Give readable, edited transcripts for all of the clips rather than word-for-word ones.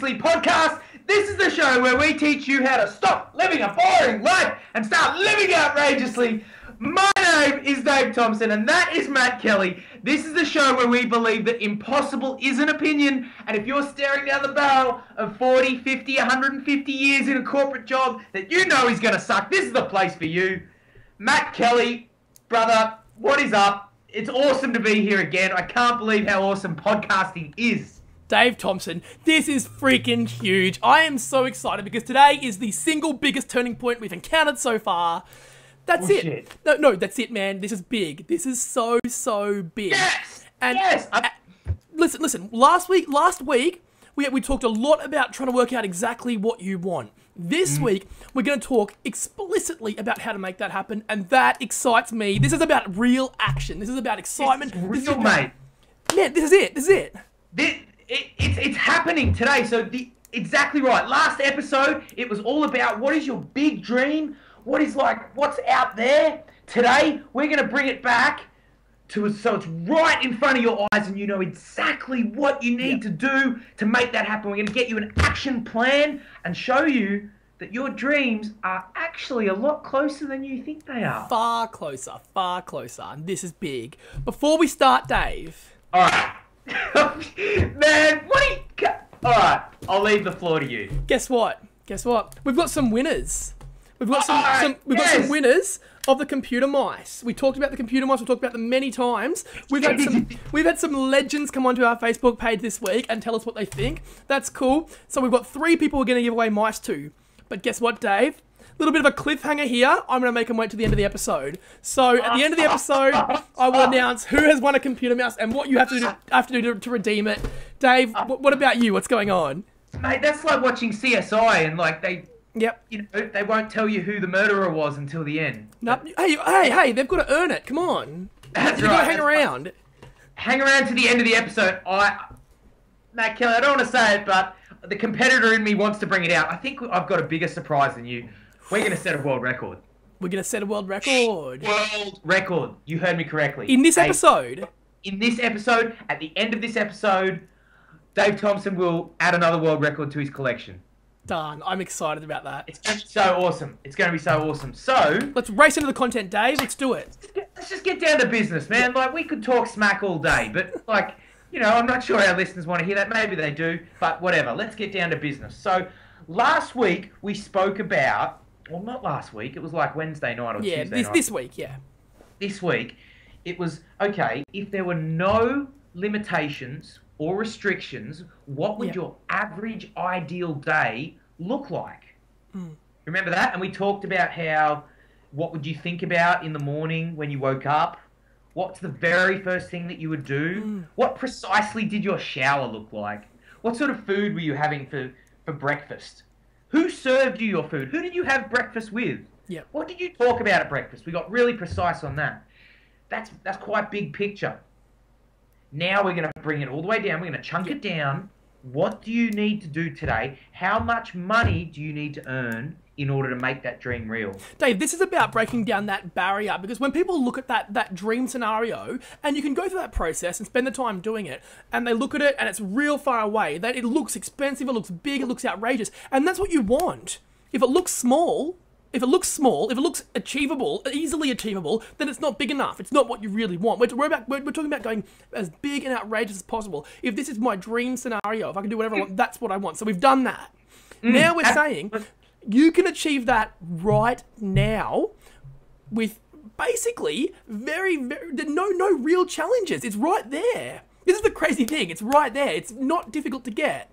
Outrageously podcast. This is the show where we teach you how to stop living a boring life and start living outrageously. My name is Dave Thompson and that is Matt Kelly. This is the show where we believe that impossible is an opinion, and if you're staring down the barrel of 40, 50, 150 years in a corporate job that you know is going to suck, this is the place for you. Matt Kelly, brother, what is up? It's awesome to be here again. I can't believe how awesome podcasting is. Dave Thompson, this is freaking huge. I am so excited because today is the single biggest turning point we've encountered so far. That's it. No, that's it, man. This is big. This is so big. Yes! And yes! Listen. Last week, we talked a lot about trying to work out exactly what you want. This week, we're going to talk explicitly about how to make that happen, and that excites me. This is about real action. This is about excitement. This is real, mate. Man, this is it. It's happening today. So exactly right. Last episode, it was all about what is your big dream? What's out there? Today, we're going to bring it back so it's right in front of your eyes and you know exactly what you need to do to make that happen. We're going to get you an action plan and show you that your dreams are actually a lot closer than you think they are. Far closer. And this is big. Before we start, Dave. All right. Man, all right, I'll leave the floor to you. Guess what? We've got some winners. We've got some winners of the computer mice. We talked about the computer mice. We've talked about them many times. We've had some legends come onto our Facebook page this week and tell us what they think. That's cool. So we've got 3 people we're going to give away mice to. But guess what, Dave? A little bit of a cliffhanger here. I'm going to make them wait to the end of the episode. So at the end of the episode, I will announce who has won a computer mouse and what you have to do to redeem it. Dave, what about you? What's going on? Mate, that's like watching CSI and Yep. You know, they won't tell you who the murderer was until the end. No, hey, they've got to earn it. Come on. That's You've got to hang around. Hang around to the end of the episode. Matt Kelly, I don't want to say it, but the competitor in me wants to bring it out. I think I've got a bigger surprise than you. We're going to set a world record. We're going to set a world record. World record. You heard me correctly. In this episode? In this episode, at the end of this episode, Dave Thompson will add another world record to his collection. Done. I'm excited about that. It's going to be so awesome. It's going to be so awesome. So let's race into the content, Dave. Let's do it. Let's just get down to business, man. Like, we could talk smack all day, but I'm not sure our listeners want to hear that. Maybe they do, but whatever. Let's get down to business. So last week we spoke about, well, not last week. It was like Wednesday night or Tuesday night. This week, yeah. This week, it was, okay, if there were no limitations or restrictions, what would your average ideal day look like? Remember that? And we talked about what would you think about in the morning when you woke up? What's the very first thing that you would do? What precisely did your shower look like? What sort of food were you having for breakfast? Who served you your food? Who did you have breakfast with? Yep. What did you talk about at breakfast? We got really precise on that. That's quite big picture. Now we're going to bring it all the way down. We're going to chunk it down. What do you need to do today? How much money do you need to earn in order to make that dream real? Dave, this is about breaking down that barrier, because when people look at that dream scenario, and you can go through that process and spend the time doing it, and they look at it and it's real far away, that it looks expensive, it looks big, it looks outrageous, and that's what you want. If it looks small, if it looks achievable, easily achievable, then it's not big enough. It's not what you really want. We're talking about going as big and outrageous as possible. If this is my dream scenario, if I can do whatever I want, that's what I want. So we've done that. Now we're saying you can achieve that right now with basically no real challenges. It's right there. This is the crazy thing. It's right there. It's not difficult to get.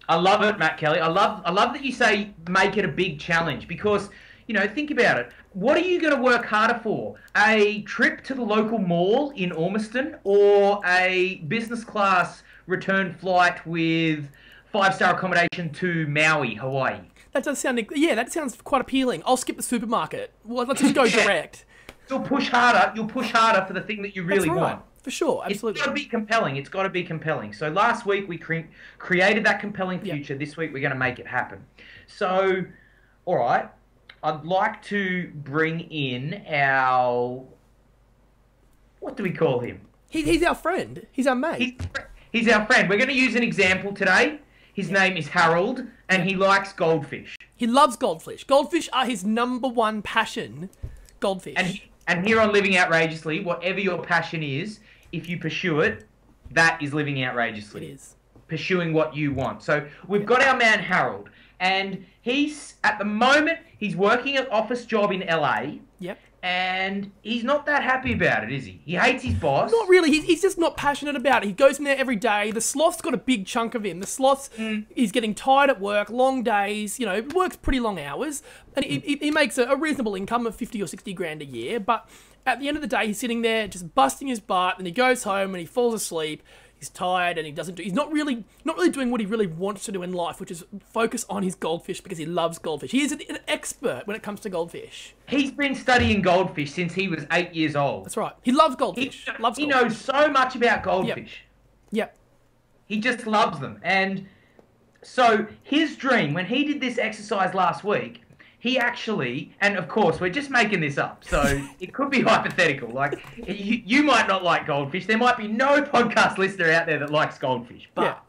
I love it, Matt Kelly. I love that you say make it a big challenge, because, think about it. What are you going to work harder for? A trip to the local mall in Ormiston, or a business class return flight with 5-star accommodation to Maui, Hawaii? That sounds quite appealing. I'll skip the supermarket. Well, let's just go direct. You'll push harder for the thing that you really want. For sure, absolutely. It's got to be compelling. So last week we created that compelling future. This week we're going to make it happen. So, all right, I'd like to bring in our, what do we call him? He's our friend. He's our mate. He's our friend. We're going to use an example today. His name is Harold, and he likes goldfish. He loves goldfish. Goldfish are his #1 passion. Goldfish. And here on Living Outrageously, whatever your passion is, if you pursue it, that is living outrageously. It is. Pursuing what you want. So we've got our man Harold, and he's, at the moment, he's working an office job in LA. Yep. And he's not that happy about it, is he? He hates his boss. Not really. He's just not passionate about it. He goes in there every day. The sloth's got a big chunk of him. The sloth's he's getting tired at work, long days, works pretty long hours. And he makes a reasonable income of 50 or 60 grand a year. But at the end of the day, he's sitting there just busting his butt, and he goes home and he falls asleep. He's tired and he's not really doing what he really wants to do in life, which is focus on his goldfish because he loves goldfish. He is an expert when it comes to goldfish. He's been studying goldfish since he was 8 years old. That's right. He loves goldfish. He knows so much about goldfish. Yep. He just loves them. And so his dream, when he did this exercise last week, he actually, and of course, we're just making this up, so it could be hypothetical. Like, you might not like goldfish. There might be no podcast listener out there that likes goldfish. But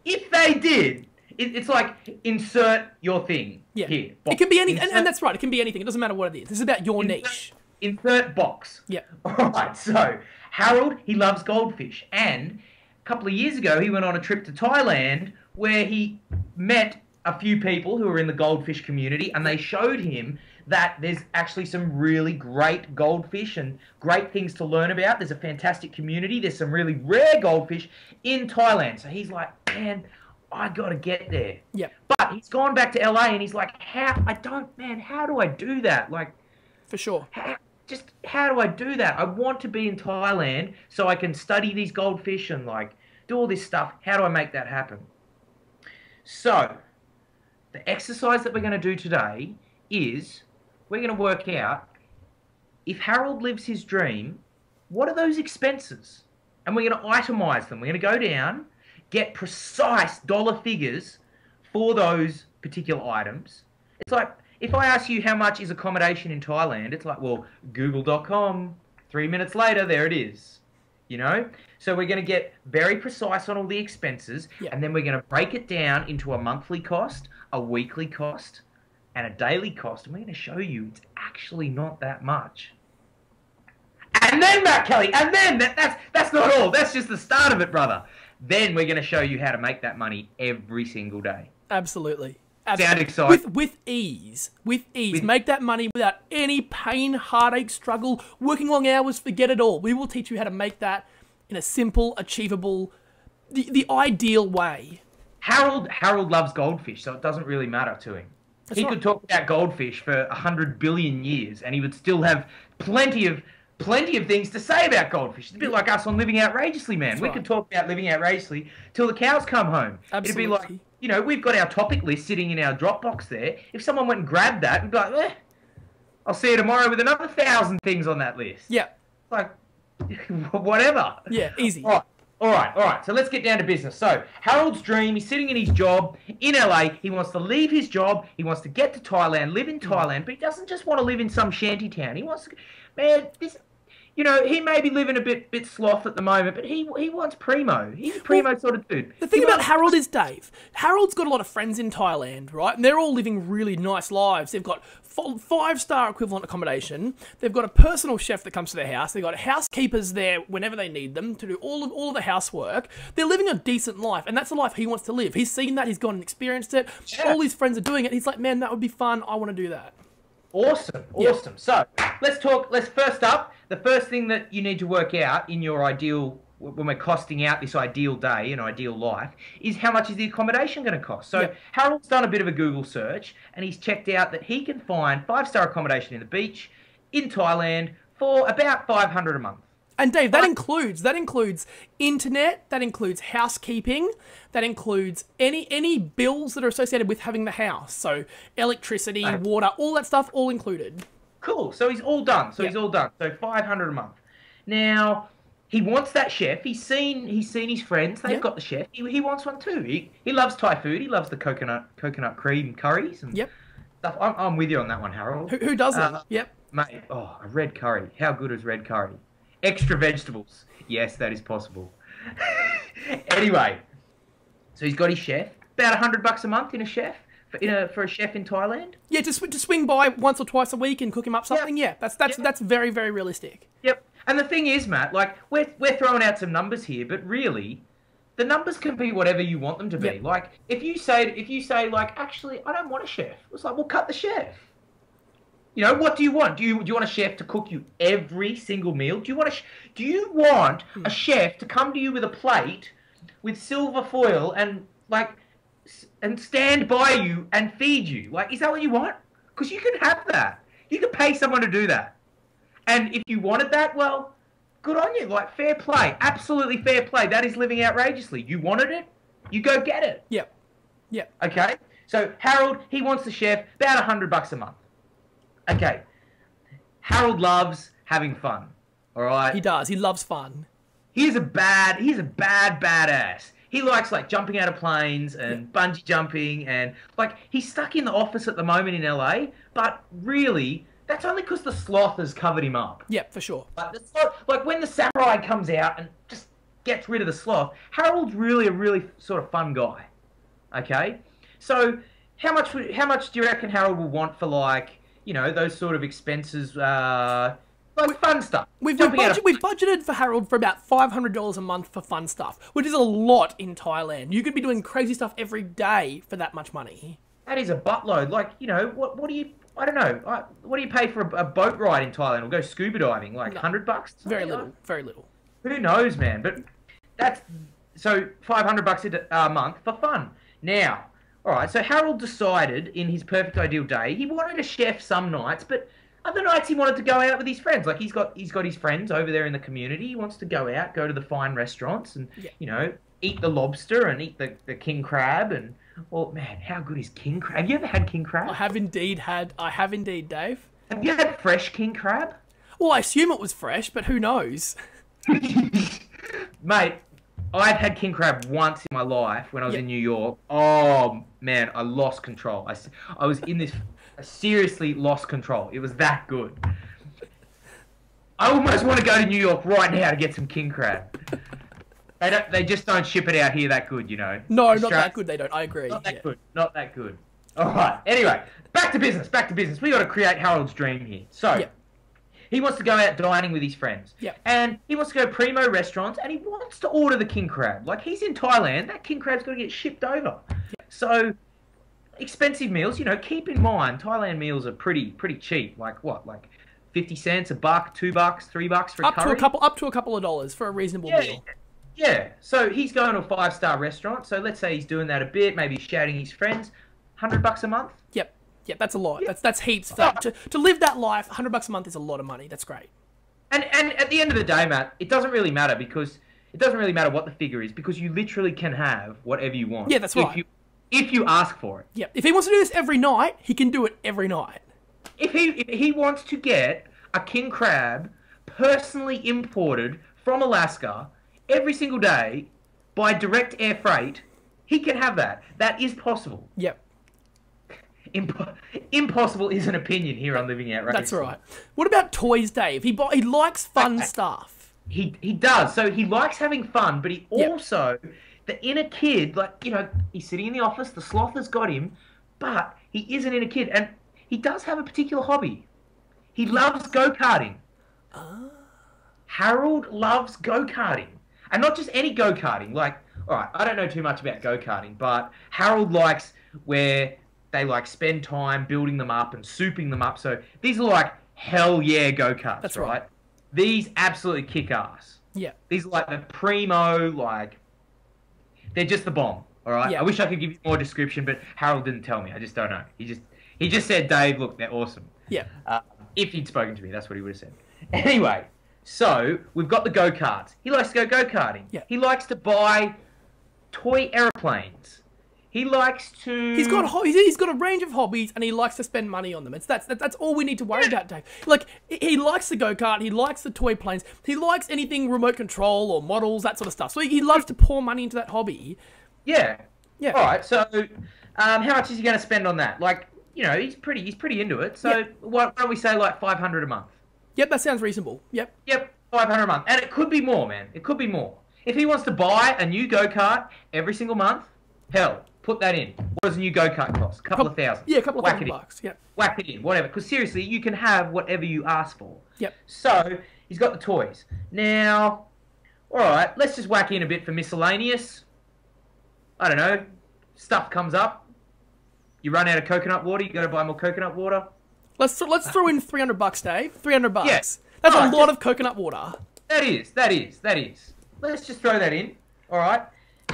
if they did, it's like, insert your thing here. Box. It can be anything, and that's right. It can be anything. It doesn't matter what it is. This is about your niche. Insert box. Yeah. All right, so Harold, he loves goldfish. And a couple of years ago, he went on a trip to Thailand where he met a few people who are in the goldfish community, and they showed him that there's actually some really great goldfish and great things to learn about. There's a fantastic community. There's some really rare goldfish in Thailand. So he's like, man, I got to get there. Yeah. But he's gone back to LA and he's like, how do I do that? Like, for sure. How do I do that? I want to be in Thailand so I can study these goldfish and like do all this stuff. How do I make that happen? So the exercise that we're going to do today is we're going to work out if Harold lives his dream, what are those expenses? And we're going to itemize them. We're going to go down, get precise dollar figures for those particular items. It's like, if I ask you how much is accommodation in Thailand, it's like, well, google.com, 3 minutes later, there it is. So we're going to get very precise on all the expenses, and then we're going to break it down into a monthly cost, a weekly cost, and a daily cost. And we're going to show you it's actually not that much. And then, Matt Kelly, and then, that's not all. That's just the start of it, brother. Then we're going to show you how to make that money every single day. Absolutely. Sound exciting? With ease. Make that money without any pain, heartache, struggle, working long hours, forget it all. We will teach you how to make that in a simple, achievable, the ideal way. Harold loves goldfish, so it doesn't really matter to him. He could talk about goldfish for 100 billion years, and he would still have plenty of things to say about goldfish. It's a bit like us on Living Outrageously, man. We could talk about Living Outrageously till the cows come home. Absolutely. It'd be like, we've got our topic list sitting in our Dropbox there. If someone went and grabbed that and be like, I'll see you tomorrow with another 1,000 things on that list. Yeah. Like, whatever. Yeah, easy. All right. So let's get down to business. So Harold's dream, he's sitting in his job in LA. He wants to leave his job. He wants to get to Thailand, live in Thailand, but he doesn't just want to live in some shanty town. He wants to, man, he may be living a bit sloth at the moment, but he wants primo. He's a primo sort of dude. The thing about Harold is, Dave, Harold's got a lot of friends in Thailand, right? And they're all living really nice lives. They've got 5-star equivalent accommodation. They've got a personal chef that comes to their house. They've got housekeepers there whenever they need them to do all of the housework. They're living a decent life, and that's the life he wants to live. He's seen that. He's gone and experienced it. Yeah. All his friends are doing it. He's like, man, that would be fun. I want to do that. Awesome. So let's first up, the first thing that you need to work out in your ideal, when we're costing out this ideal day and ideal life, is how much is the accommodation going to cost. So Harold's done a bit of a Google search, and he's checked out that he can find 5-star accommodation in the beach in Thailand for about $500 a month. And Dave, that includes internet, that includes housekeeping, that includes any bills that are associated with having the house. So electricity, water, all that stuff, all included. Cool. So he's all done. He's all done. So $500 a month. Now, he wants that chef. He's seen his friends. They've got the chef. He wants one too. He loves Thai food. He loves the coconut cream curries and stuff. I'm with you on that one, Harold. Who doesn't? Mate, a red curry. How good is red curry? Extra vegetables. Yes, that is possible. Anyway, so he's got his chef. about $100 a month in a chef for a chef in Thailand. Yeah, to swing by once or twice a week and cook him up something. Yeah, that's very, very realistic. Yep. And the thing is, Matt, like we're throwing out some numbers here, but really, the numbers can be whatever you want them to be. Yep. Like if you say like, actually, I don't want a chef. It's like, well, cut the chef. You know, what do you want? Do you want a chef to cook you every single meal? Do you want a chef to come to you with a plate with silver foil and stand by you and feed you? Like, is that what you want? Because you can have that. You can pay someone to do that. And if you wanted that, well, good on you. Like, fair play. Absolutely fair play. That is living outrageously. You wanted it, you go get it. Yep. Okay? So Harold, he wants the chef about $100 a month. Okay. Harold loves having fun. All right? He does. He loves fun. He's a bad badass. He likes like jumping out of planes and bungee jumping, and like he's stuck in the office at the moment in LA, but really that's only because the sloth has covered him up. Yep, for sure. Like when the samurai comes out and just gets rid of the sloth, Harold's really a really sort of fun guy. Okay? So how much do you reckon Harold will want for like, you know, those sort of expenses, like fun stuff? We've budgeted for Harold for about $500 a month for fun stuff, which is a lot in Thailand. You could be doing crazy stuff every day for that much money. That is a buttload. Like, you know, what do you, I don't know, what do you pay for a boat ride in Thailand or go scuba diving? Like $100? Very little, very little. Who knows, man? But that's, so $500 a month for fun. Now, all right, so Harold decided in his perfect ideal day, he wanted a chef some nights, but other nights he wanted to go out with his friends. Like he's got his friends over there in the community. He wants to go out, go to the fine restaurants and, you know, eat the lobster and eat the king crab. And, well, man, how good is king crab? Have you ever had king crab? I have indeed, Dave. Have you had fresh king crab? Well, I assume it was fresh, but who knows? Mate, I've had king crab once in my life when I was in New York. Oh, man, I lost control. I was in this... I seriously lost control. It was that good. I almost want to go to New York right now to get some king crab. They just don't ship it out here that good, you know. No, not that good. They don't. I agree. Not that good. Not that good. All right. Anyway, back to business. We got to create Harold's dream here. So he wants to go out dining with his friends. Yeah. And he wants to go primo restaurants, and he wants to order the king crab. Like he's in Thailand, that king crab's got to get shipped over. So expensive meals, you know, keep in mind Thailand meals are pretty cheap. Like what? Like 50 cents, $1, $2, $3 for a curry? Up to a couple of dollars for a reasonable meal. Yeah. So he's going to a 5-star restaurant. So let's say he's doing that a bit, maybe shouting his friends. $100 a month? Yep, that's a lot. That's heaps. To live that life, $100 a month is a lot of money. That's great. And at the end of the day, Matt, it doesn't really matter because it doesn't really matter what the figure is because you literally can have whatever you want. Yeah, that's right. If you ask for it. Yeah. If he wants to do this every night, he can do it every night. If he wants to get a king crab personally imported from Alaska every single day by direct air freight, he can have that. That is possible. Yep. Impossible is an opinion here on Living Outrageously. That's right. What about toys, Dave? He likes fun stuff. He does. So he likes having fun, but he also, the inner kid, like, you know, he's sitting in the office, the sloth has got him, but he is an inner kid, and he does have a particular hobby. He loves go-karting. Harold loves go-karting. And not just any go-karting. Like, all right, I don't know too much about go-karting, but Harold likes where they like spend time building them up and souping them up. So these are like hell yeah go-karts. That's right. These absolutely kick ass. Yeah. These are like the primo, like they're just the bomb. All right. Yeah. I wish I could give you more description, but Harold didn't tell me. I just don't know. He just said, Dave, look, they're awesome. Yeah. If he'd spoken to me, that's what he would have said. Anyway, so we've got the go-karts. He likes to go go-karting. Yeah. He likes to buy toy airplanes. He likes to... He's got a range of hobbies, and he likes to spend money on them. That's all we need to worry about, Dave. Like, he likes the go-kart, he likes the toy planes, he likes anything remote control or models, that sort of stuff. So he loves to pour money into that hobby. Yeah. Yeah. All right, so how much is he going to spend on that? Like, you know, he's pretty into it. So why don't we say, like, $500 a month? Yep, that sounds reasonable. Yep, $500 a month. And it could be more, man. It could be more. If he wants to buy a new go-kart every single month, hell... Put that in. What does a new go-kart cost? Couple of thousand. Yeah, a couple of Whack $1,000 it in. bucks. Yeah. Whack it in, whatever. Because seriously, you can have whatever you ask for. Yep. So, he's got the toys. Now, alright, let's just whack in a bit for miscellaneous. I don't know. Stuff comes up. You run out of coconut water, you got to buy more coconut water. Let's throw in $300, Dave. $300. Yeah. That's a lot of coconut water. That is. Let's just throw that in. Alright.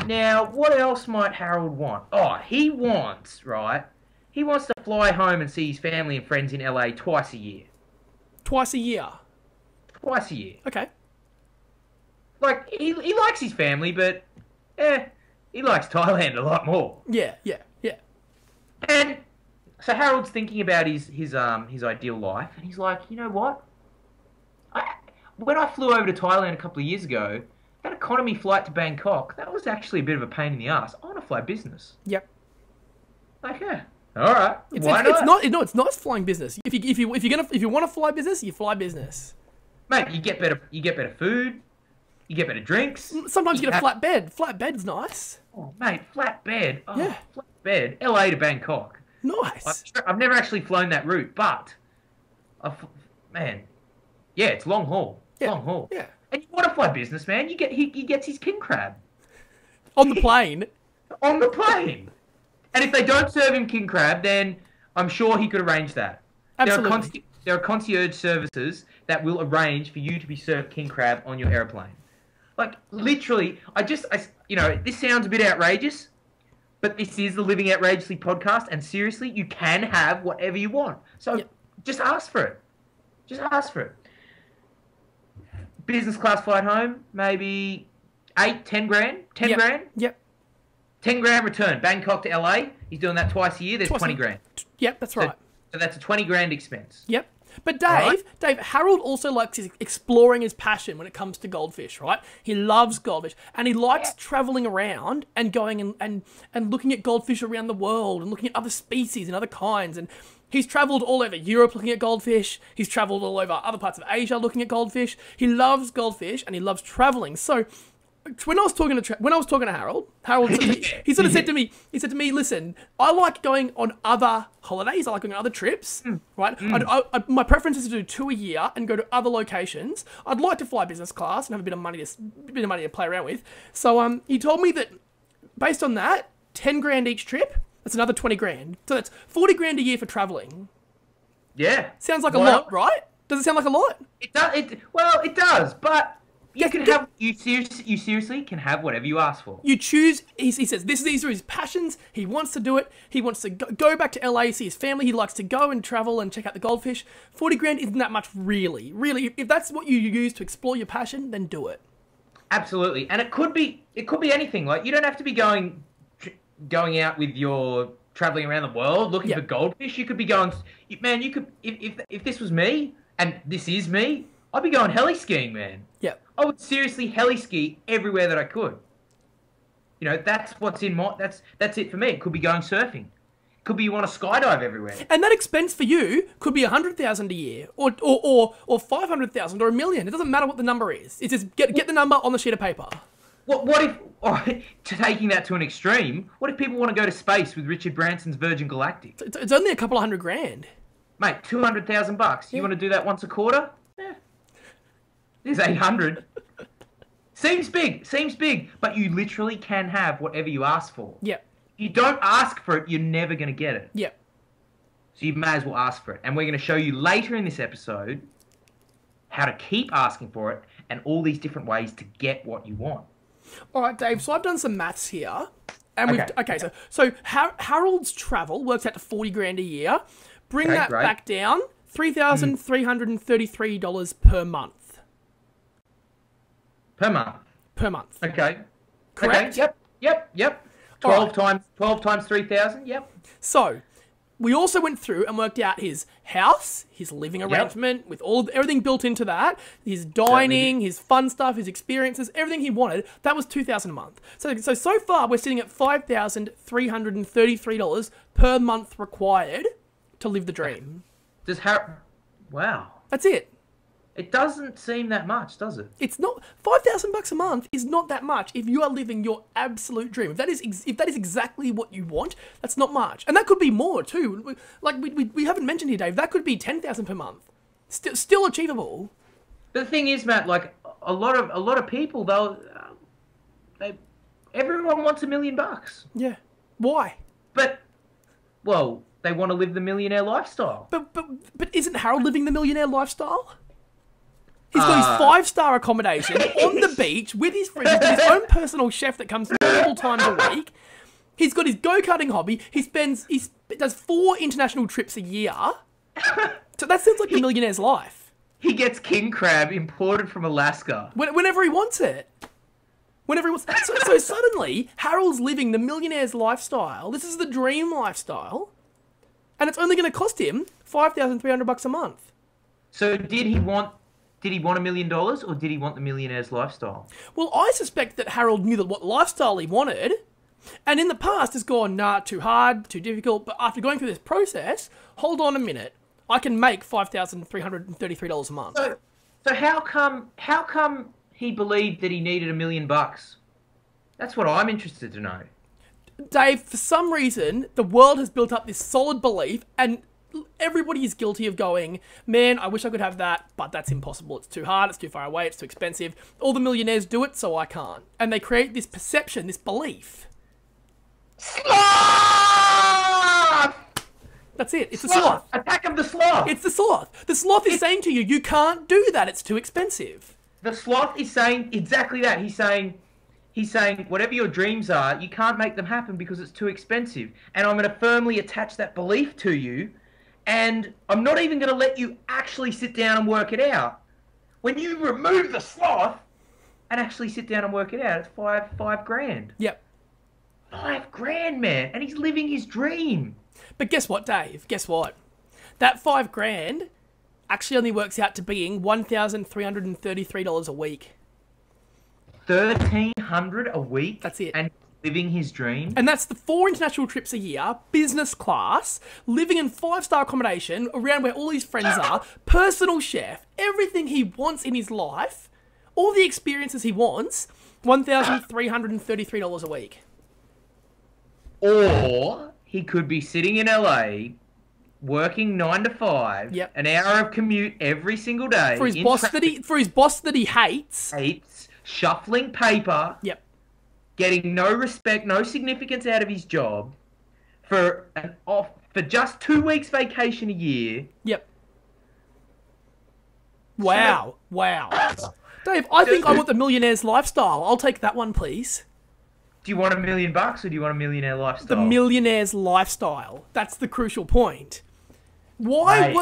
Now, what else might Harold want? Oh, he wants to fly home and see his family and friends in LA twice a year. Twice a year? Twice a year. Okay. Like, he likes his family, but, he likes Thailand a lot more. Yeah. And so Harold's thinking about his ideal life, and he's like, you know what? When I flew over to Thailand a couple of years ago, that economy flight to Bangkok, that was actually a bit of a pain in the ass. I want to fly business. Yep. Like, yeah, all right. Why not? It's not flying business. If you want to fly business, you fly business. Mate, you get better food, you get better drinks. Sometimes you get a flat bed. Flat bed's nice. Oh, mate, flat bed. Oh, yeah. Flat bed. LA to Bangkok. Nice. I've never actually flown that route, but man, yeah, it's long haul. Yeah. Long haul. Yeah. And you want to fly business, man? He gets his king crab On the plane. on the plane. And if they don't serve him king crab, then I'm sure he could arrange that. Absolutely. There are concierge services that will arrange for you to be served king crab on your airplane. Like, literally, this sounds a bit outrageous, but this is the Living Outrageously podcast, and seriously, you can have whatever you want. So just ask for it. Just ask for it. Business class flight home, maybe 10 grand. 10 grand? Yep. 10 grand return. Bangkok to LA. He's doing that twice a year. There's 20 grand. Yep, that's right. So that's a 20 grand expense. Yep. But Dave, Harold also likes exploring his passion when it comes to goldfish, right? He loves goldfish, and he likes traveling around and going and looking at goldfish around the world and looking at other species and other kinds. And he's traveled all over Europe looking at goldfish. He's traveled all over other parts of Asia looking at goldfish. He loves goldfish and he loves traveling. So when I was talking to Harold he sort of said to me, listen, I like going on other holidays, I like going on other trips, right? My preference is to do 2 a year and go to other locations. I'd like to fly business class and have a bit of money to play around with. So he told me that based on that, 10 grand each trip, that's another 20 grand. So that's 40 grand a year for traveling. Yeah. Sounds like a lot, right? Does it sound like a lot? It does. It does, but you seriously can have whatever you ask for. You choose. He says these are his passions. He wants to do it. He wants to go back to LA, see his family. He likes to go and travel and check out the goldfish. 40 grand isn't that much, really. Really, if that's what you use to explore your passion, then do it. Absolutely, and it could be anything. Like, you don't have to be going out with your traveling around the world looking for goldfish. You could be going, man. You could if this was me, and this is me, I'd be going heli skiing, man. Yeah. I would seriously heli ski everywhere that I could. You know, that's what's in my... That's it for me. It could be going surfing. It could be you want to skydive everywhere. And that expense for you could be $100,000 a year, or $500,000 or $1 million. It doesn't matter what the number is. It's just get the number on the sheet of paper. What if, taking that to an extreme, what if people want to go to space with Richard Branson's Virgin Galactic? It's only a couple of $100 grand. Mate, $200,000 bucks. You want to do that once a quarter? Yeah. There's 800. Seems big, but you literally can have whatever you ask for. Yep. If you don't ask for it, you're never going to get it. Yep. So you may as well ask for it. And we're going to show you later in this episode how to keep asking for it and all these different ways to get what you want. All right, Dave, so I've done some maths here. And so Harold's travel works out to 40 grand a year. Bring that back down, $3,333 per month. Per month. Okay. Correct? Okay. Yep. 12 times 3,000. Yep. So, we also went through and worked out his house, his living arrangement, with everything built into that, his dining, his fun stuff, his experiences, everything he wanted. That was $2,000 a month. So far we're sitting at $5,333 per month required to live the dream. Wow. That's it. It doesn't seem that much, does it? It's not. $5,000 a month is not that much if you are living your absolute dream. If that is exactly what you want, that's not much, and that could be more too. Like we haven't mentioned here, Dave. That could be $10,000 per month. Still achievable. But the thing is, Matt, like a lot of people, everyone wants $1 million. Yeah. Why? But, well, they want to live the millionaire lifestyle. But isn't Harold living the millionaire lifestyle? He's got his 5-star accommodation on the beach with his friends, with his own personal chef that comes multiple times a week. He's got his go-karting hobby. He does 4 international trips a year. So that sounds like the millionaire's life. He gets king crab imported from Alaska. Whenever he wants it. Whenever he wants. So suddenly, Harold's living the millionaire's lifestyle. This is the dream lifestyle. And it's only going to cost him $5,300 a month. So did he want $1 million or did he want the millionaire's lifestyle? Well, I suspect that Harold knew what lifestyle he wanted. And in the past has gone, nah, too hard, too difficult. But after going through this process, hold on a minute. I can make $5,333 a month. So how come he believed that he needed $1 million? That's what I'm interested to know. Dave, for some reason, the world has built up this solid belief, and everybody is guilty of going, man, I wish I could have that, but that's impossible. It's too hard, it's too far away, it's too expensive. All the millionaires do it, so I can't. And they create this perception, this belief. Sloth! That's it. It's the sloth. Attack of the sloth. It's the sloth. The sloth is saying to you, you can't do that. It's too expensive. The sloth is saying exactly that. He's saying, whatever your dreams are, you can't make them happen because it's too expensive. And I'm going to firmly attach that belief to you. And I'm not even going to let you actually sit down and work it out. When you remove the sloth and actually sit down and work it out, it's five grand. Yep. $5,000, man. And he's living his dream. But guess what, Dave? Guess what? That $5,000 actually only works out to being $1,333 a week. $1,300 a week? That's it. And living his dream? And that's the 4 international trips a year, business class, living in 5-star accommodation, around where all his friends are, personal chef, everything he wants in his life, all the experiences he wants, $1,333 a week. Or he could be sitting in LA, working 9 to 5, yep, an hour of commute every single day. For his boss that he hates. Shuffling paper. Yep. Getting no respect, no significance out of his job for just 2 weeks vacation a year. Yep. Wow. Wow. Dave, I think I want the millionaire's lifestyle. I'll take that one, please. Do you want $1 million or do you want a millionaire lifestyle? The millionaire's lifestyle. That's the crucial point. Why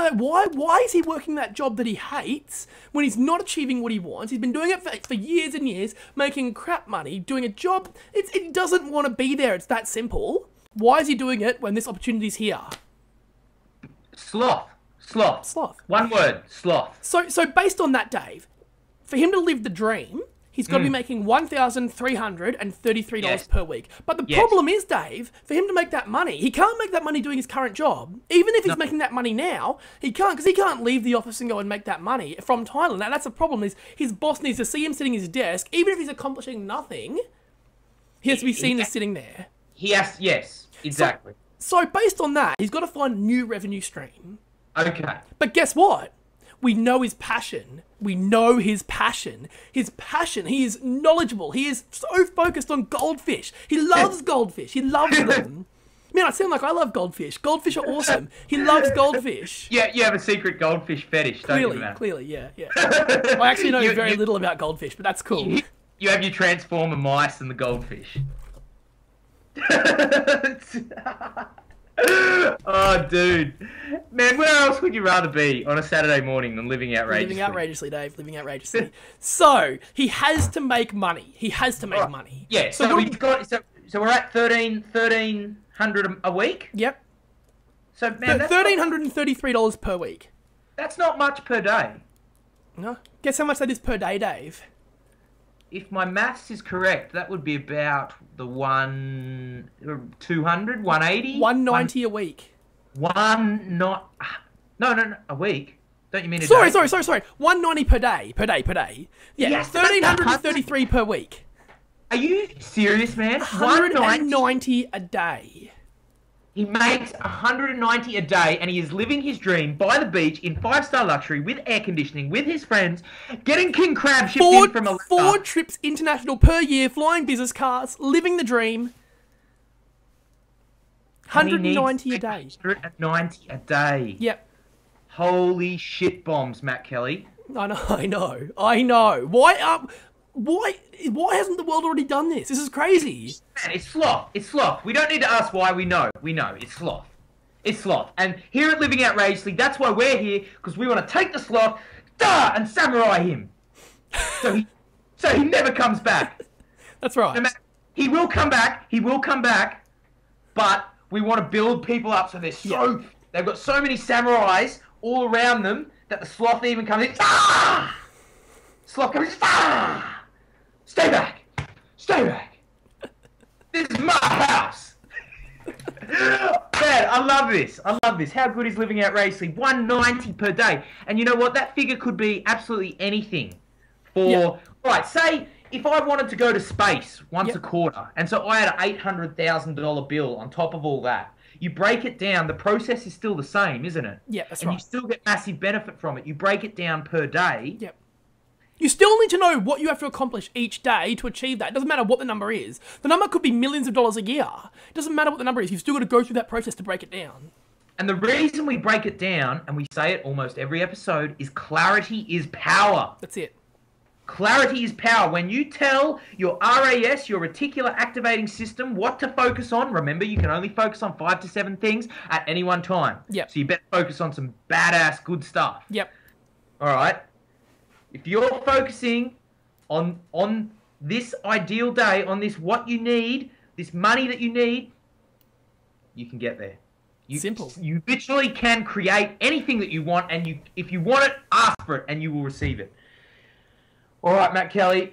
is he working that job that he hates when he's not achieving what he wants? He's been doing it for years and years, making crap money, doing a job. It doesn't want to be there. It's that simple. Why is he doing it when this opportunity's here? Sloth. One word, sloth. So based on that, Dave, for him to live the dream, he's got to be making $1,333 per week. But the problem is, Dave, for him to make that money, he can't make that money doing his current job. Even if he's making that money now, he can't, because he can't leave the office and go and make that money from Thailand. Now, that's the problem, is his boss needs to see him sitting at his desk. Even if he's accomplishing nothing, he has to be seen as sitting there. Yes, exactly. So based on that, he's got to find a new revenue stream. Okay. But guess what? We know his passion. We know his passion. His passion. He is knowledgeable. He is so focused on goldfish. He loves goldfish. He loves them. Man, I sound like I love goldfish. Goldfish are awesome. He loves goldfish. Yeah, you have a secret goldfish fetish, don't you, Matt? Clearly, yeah. I actually know very little about goldfish, but that's cool. You have your transformer mice and the goldfish. Oh, dude. Man, where else would you rather be on a Saturday morning than living outrageously? Living outrageously, Dave. Living outrageously. So, he has to make money. Money. Yeah, so we're at $1,300 a week? Yep. So, man, that's $1,333 per week. That's not much per day. No. Guess how much that is per day, Dave? If my maths is correct, that would be about the 200, 180? 190 a week. No, a week. Don't you mean a Sorry. day? 190 per day. Yeah, Yes, 1,333 per week. Are you serious, man? 190 a day. He makes 190 a day, and he is living his dream by the beach in 5-star luxury with air conditioning, with his friends, getting king crab shipped in from Alaska. 4 trips international per year, flying business cars, living the dream. 190 a day. 190 a day. Yep. Holy shit bombs, Matt Kelly. I know. Why hasn't the world already done this? This is crazy. Man, it's sloth. It's sloth. We don't need to ask why. We know. It's sloth. It's sloth. And here at Living Outrageously, that's why we're here, because we want to take the sloth, and samurai him. So he never comes back. That's right. He will come back, but we want to build people up so they've got so many samurais all around them that the sloth even comes in. Sloth comes in. Stay back. This is my house. Man, I love this. How good is Living Outrageously? 190 per day. And you know what? That figure could be absolutely anything. Right, say if I wanted to go to space once a quarter, and so I had an $800,000 bill on top of all that. You break it down, the process is still the same, isn't it? Yeah, that's right. And you still get massive benefit from it. You break it down per day. Yep. You still need to know what you have to accomplish each day to achieve that. It doesn't matter what the number is. The number could be millions of dollars a year. It doesn't matter what the number is. You've still got to go through that process to break it down. And the reason we break it down, and we say it almost every episode, is clarity is power. That's it. Clarity is power. When you tell your RAS, your reticular activating system, what to focus on, remember you can only focus on 5 to 7 things at any one time. Yep. So you better focus on some badass good stuff. Yep. All right. If you're focusing on this ideal day, on this what you need, this money that you need, you can get there. Simple. You literally can create anything that you want, and if you want it, ask for it, and you will receive it. All right, Matt Kelly,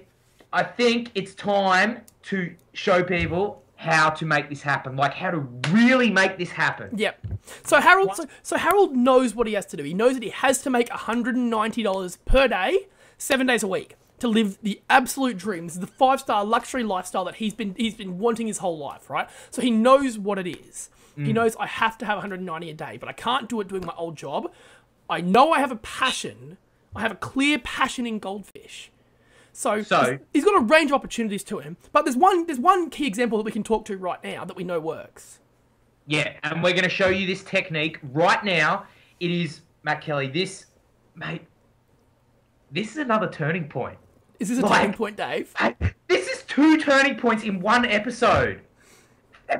I think it's time to show people how to make this happen, like how to really make this happen. Yep. So Harold knows what he has to do. He knows that he has to make $190 per day, 7 days a week, to live the absolute dream. This is the 5-star luxury lifestyle that he's been wanting his whole life, right? So he knows what it is. He knows I have to have 190 a day, but I can't do it doing my old job. I know I have a passion. I have a clear passion in goldfish. So he's got a range of opportunities to him, but there's one key example that we can talk to right now that we know works. Yeah, and we're going to show you this technique right now. It is, Matt Kelly, this is another turning point. Is this a turning point, Dave? This is 2 turning points in one episode.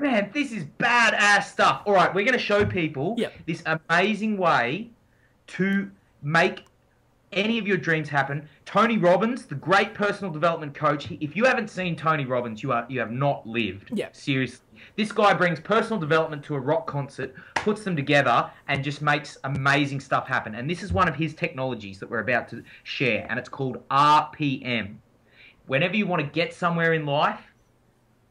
Man, this is badass stuff. All right, we're going to show people this amazing way to make any of your dreams happen. Tony Robbins, the great personal development coach. If you haven't seen Tony Robbins, you have not lived. Yeah. Seriously. This guy brings personal development to a rock concert, puts them together, and just makes amazing stuff happen. And this is one of his technologies that we're about to share, and it's called RPM. Whenever you want to get somewhere in life,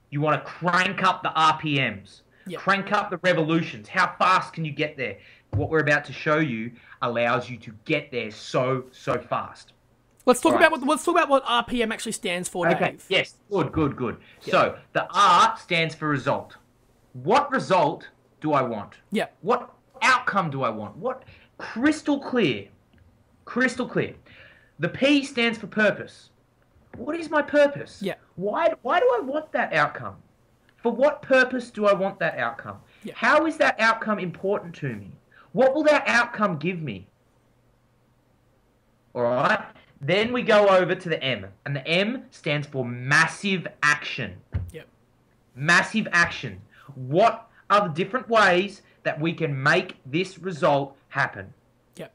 you want to crank up the RPMs. Yep. Crank up the revolutions. How fast can you get there? What we're about to show you allows you to get there so fast. Let's talk about what RPM actually stands for, Dave. Okay. Yes. Good. Yep. So the R stands for result. What result do I want? Yeah. What outcome do I want? What crystal clear. The P stands for purpose. What is my purpose? Yeah. Why do I want that outcome? For what purpose do I want that outcome? Yeah. How is that outcome important to me? What will that outcome give me? All right. Then we go over to the M, and the M stands for massive action. Yep. Massive action. What are the different ways that we can make this result happen? Yep.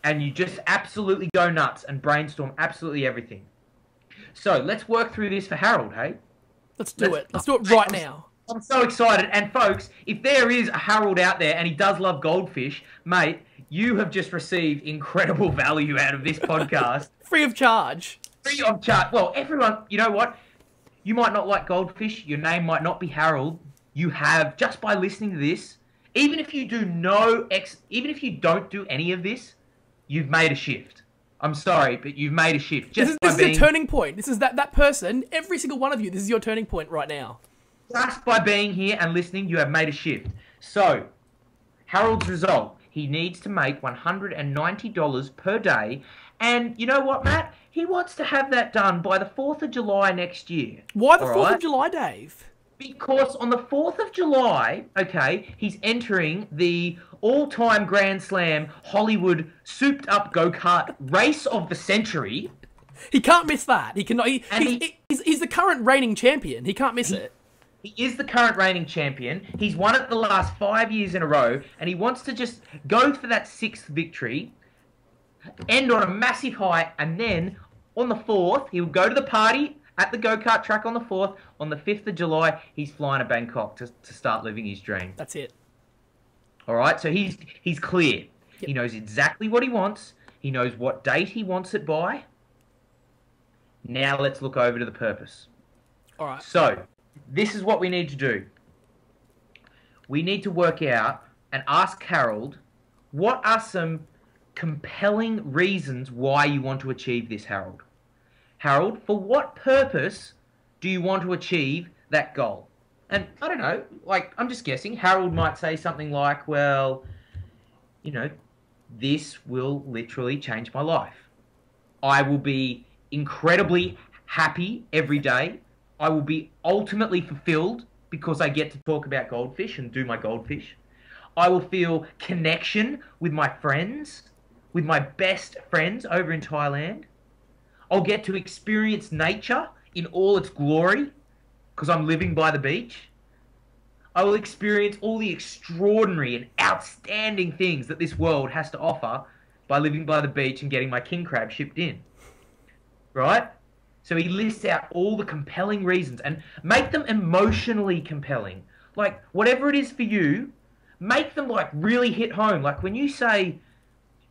And you just absolutely go nuts and brainstorm absolutely everything. So let's work through this for Harold, hey? Let's do it. Let's do it right now. I'm so excited. And folks, if there is a Harold out there and he does love goldfish, mate, you have just received incredible value out of this podcast. Free of charge. Free of charge. Well, everyone, you know what? You might not like goldfish. Your name might not be Harold. You have, just by listening to this, even if you don't do any of this, you've made a shift. I'm sorry, but you've made a shift. Just This is a turning point. This is that person, every single one of you, this is your turning point right now. Just by being here and listening, you have made a shift. So, Harold's result, he needs to make $190 per day. And you know what, Matt? He wants to have that done by the 4th of July next year. Why the 4th of July, Dave? Because on the 4th of July, okay, he's entering the all-time Grand Slam Hollywood souped-up go-kart race of the century. He can't miss that. He cannot. He's the current reigning champion. He can't miss it. He is the current reigning champion. He's won it the last 5 years in a row, and he wants to just go for that 6th victory, end on a massive high, and then on the 4th, he'll go to the party at the go-kart track on the 4th. On the 5th of July, he's flying to Bangkok to start living his dream. That's it. All right, so he's clear. Yep. He knows exactly what he wants. He knows what date he wants it by. Now let's look over to the purpose. All right. So this is what we need to do. We need to work out and ask Harold, what are some compelling reasons why you want to achieve this, Harold? Harold, for what purpose do you want to achieve that goal? And I don't know, like, I'm just guessing. Harold might say something like, well, you know, this will literally change my life. I will be incredibly happy every day. I will be ultimately fulfilled because I get to talk about goldfish and do my goldfish. I will feel connection with my friends, with my best friends over in Thailand. I'll get to experience nature in all its glory because I'm living by the beach. I will experience all the extraordinary and outstanding things that this world has to offer by living by the beach and getting my king crab shipped in. Right? So he lists out all the compelling reasons and make them emotionally compelling. Like, whatever it is for you, make them, like, really hit home. Like, when you say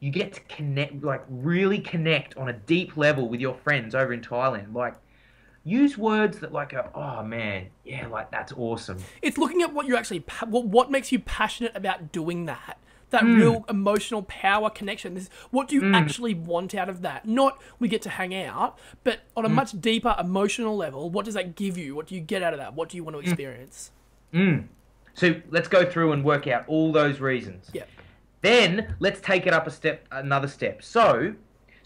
you get to connect, like, really connect on a deep level with your friends over in Thailand, like, use words that, like, go, oh, man, yeah, like, that's awesome. It's looking at what you actually, what makes you passionate about doing that. That real emotional power connection. This, what do you actually want out of that? Not we get to hang out, but on a much deeper emotional level, what does that give you? What do you get out of that? What do you want to experience? So let's go through and work out all those reasons. Yeah. Then let's take it up another step. So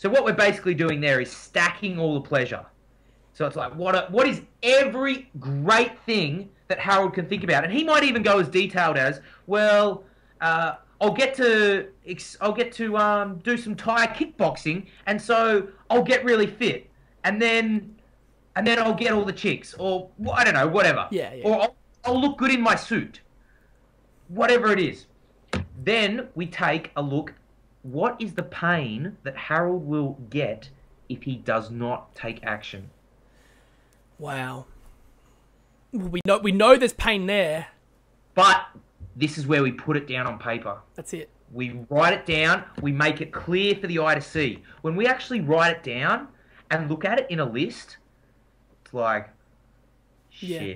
what we're basically doing there is stacking all the pleasure. So it's like, what is every great thing that Harold can think about? And he might even go as detailed as, well, I'll get to do some Thai kickboxing, and so I'll get really fit, and then I'll get all the chicks, or I don't know, whatever. Yeah. Or I'll look good in my suit. Whatever it is. Then we take a look. What is the pain that Harold will get if he does not take action? Wow. We know there's pain there. But this is where we put it down on paper. That's it. We write it down. We make it clear for the eye to see. When we actually write it down and look at it in a list, it's like, shit. Yeah.